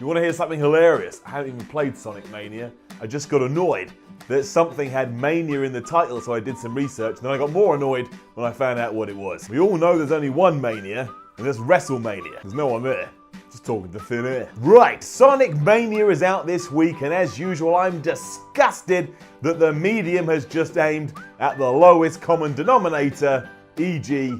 You want to hear something hilarious? I haven't even played Sonic Mania. I just got annoyed that something had Mania in the title, so I did some research, and then I got more annoyed when I found out what it was. We all know there's only one Mania, and that's WrestleMania. There's no one there. Just talking to thin air. Right, Sonic Mania is out this week, and as usual, I'm disgusted that the medium has just aimed at the lowest common denominator, e.g.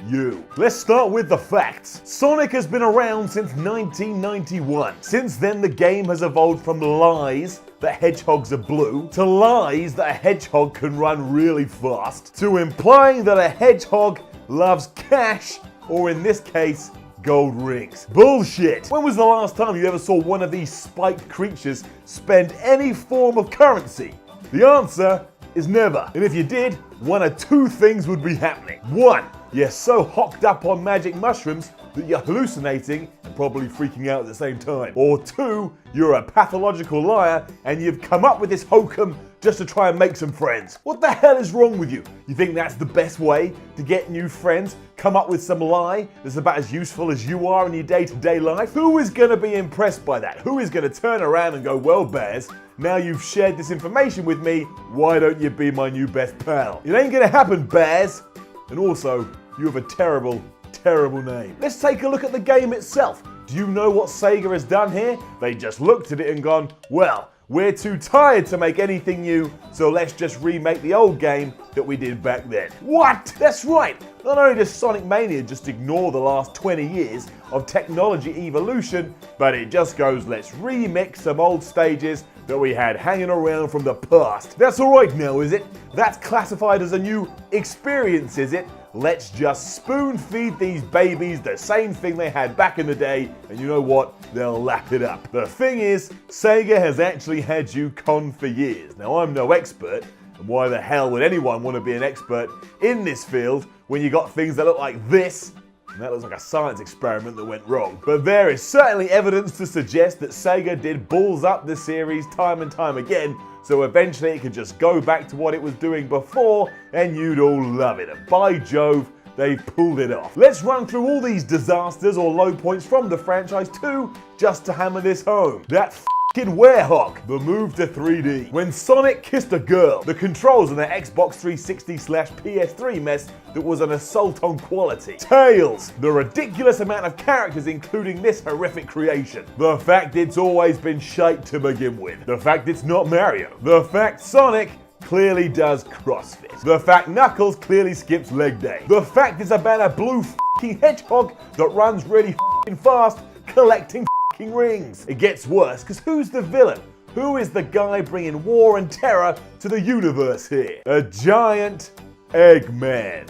you. Let's start with the facts. Sonic has been around since 1991. Since then, the game has evolved from lies that hedgehogs are blue, to lies that a hedgehog can run really fast, to implying that a hedgehog loves cash, or in this case, gold rings. Bullshit! When was the last time you ever saw one of these spiked creatures spend any form of currency? The answer is never. And if you did, one of two things would be happening. One, you're so hocked up on magic mushrooms that you're hallucinating and probably freaking out at the same time. Or two, you're a pathological liar and you've come up with this hokum just to try and make some friends. What the hell is wrong with you? You think that's the best way to get new friends? Come up with some lie that's about as useful as you are in your day-to-day life? Who is going to be impressed by that? Who is going to turn around and go, well, Bears, now you've shared this information with me, why don't you be my new best pal? It ain't going to happen, Bears. And also, you have a terrible, terrible name. Let's take a look at the game itself. Do you know what Sega has done here? They just looked at it and gone, well, we're too tired to make anything new, so let's just remake the old game that we did back then. What? That's right! Not only does Sonic Mania just ignore the last 20 years of technology evolution, but it just goes, let's remix some old stages that we had hanging around from the past. That's alright now, is it? That's classified as a new experience, is it? Let's just spoon feed these babies the same thing they had back in the day, and you know what? They'll lap it up. The thing is, Sega has actually had you conned for years. Now, I'm no expert, and why the hell would anyone want to be an expert in this field when you got things that look like this? And that looks like a science experiment that went wrong. But there is certainly evidence to suggest that Sega did balls up the series time and time again, so eventually it could just go back to what it was doing before and you'd all love it. And by Jove, they pulled it off. Let's run through all these disasters or low points from the franchise too, just to hammer this home. That f***ing werehog, the move to 3D. When Sonic kissed a girl, the controls in the Xbox 360/PS3 mess that was an assault on quality. Tails, the ridiculous amount of characters including this horrific creation. The fact it's always been shite to begin with. The fact it's not Mario. The fact Sonic clearly does CrossFit. The fact Knuckles clearly skips leg day. The fact it's about a blue f***ing hedgehog that runs really f***ing fast collecting f***ing rings. It gets worse, because who's the villain? Who is the guy bringing war and terror to the universe here? A giant Eggman.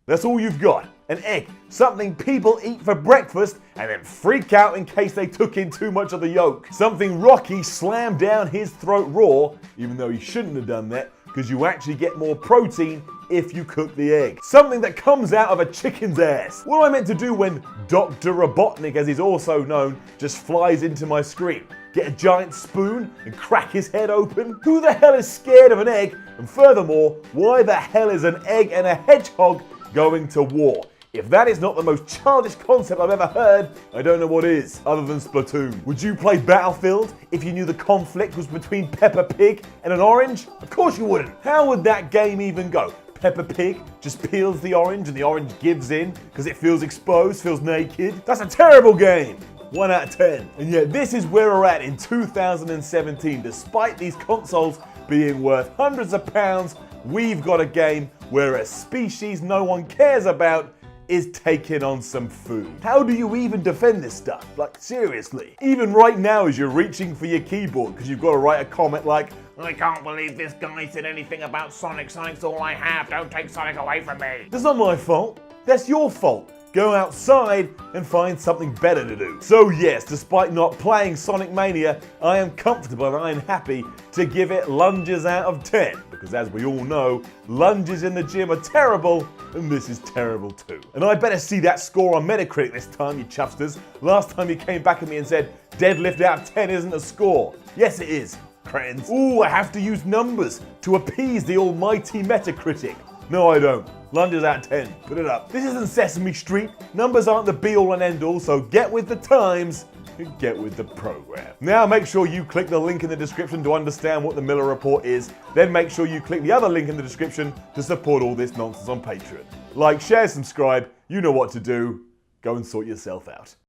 That's all you've got. An egg. Something people eat for breakfast and then freak out in case they took in too much of the yolk. Something Rocky slammed down his throat raw, even though he shouldn't have done that, because you actually get more protein if you cook the egg. Something that comes out of a chicken's ass. What am I meant to do when Dr. Robotnik, as he's also known, just flies into my screen? Get a giant spoon and crack his head open? Who the hell is scared of an egg? And furthermore, why the hell is an egg and a hedgehog going to war? If that is not the most childish concept I've ever heard, I don't know what is, other than Splatoon. Would you play Battlefield if you knew the conflict was between Peppa Pig and an orange? Of course you wouldn't. How would that game even go? Peppa Pig just peels the orange and the orange gives in because it feels exposed, feels naked. That's a terrible game. 1 out of 10. And yet this is where we're at in 2017. Despite these consoles being worth hundreds of pounds, we've got a game where a species no one cares about is taking on some food. How do you even defend this stuff? Like, seriously. Even right now as you're reaching for your keyboard because you've got to write a comment like, I can't believe this guy said anything about Sonic. Sonic's all I have. Don't take Sonic away from me. That's not my fault. That's your fault. Go outside and find something better to do. So yes, despite not playing Sonic Mania, I am comfortable and I am happy to give it lunges out of 10. Because as we all know, lunges in the gym are terrible, and this is terrible too. And I better see that score on Metacritic this time, you chuffsters. Last time you came back at me and said, deadlift out of 10 isn't a score. Yes it is, cretins. Ooh, I have to use numbers to appease the almighty Metacritic. No I don't. Lunges out of 10. Put it up. This isn't Sesame Street. Numbers aren't the be-all and end-all, so get with the times and get with the program. Now make sure you click the link in the description to understand what the Miller Report is. Then make sure you click the other link in the description to support all this nonsense on Patreon. Like, share, subscribe. You know what to do. Go and sort yourself out.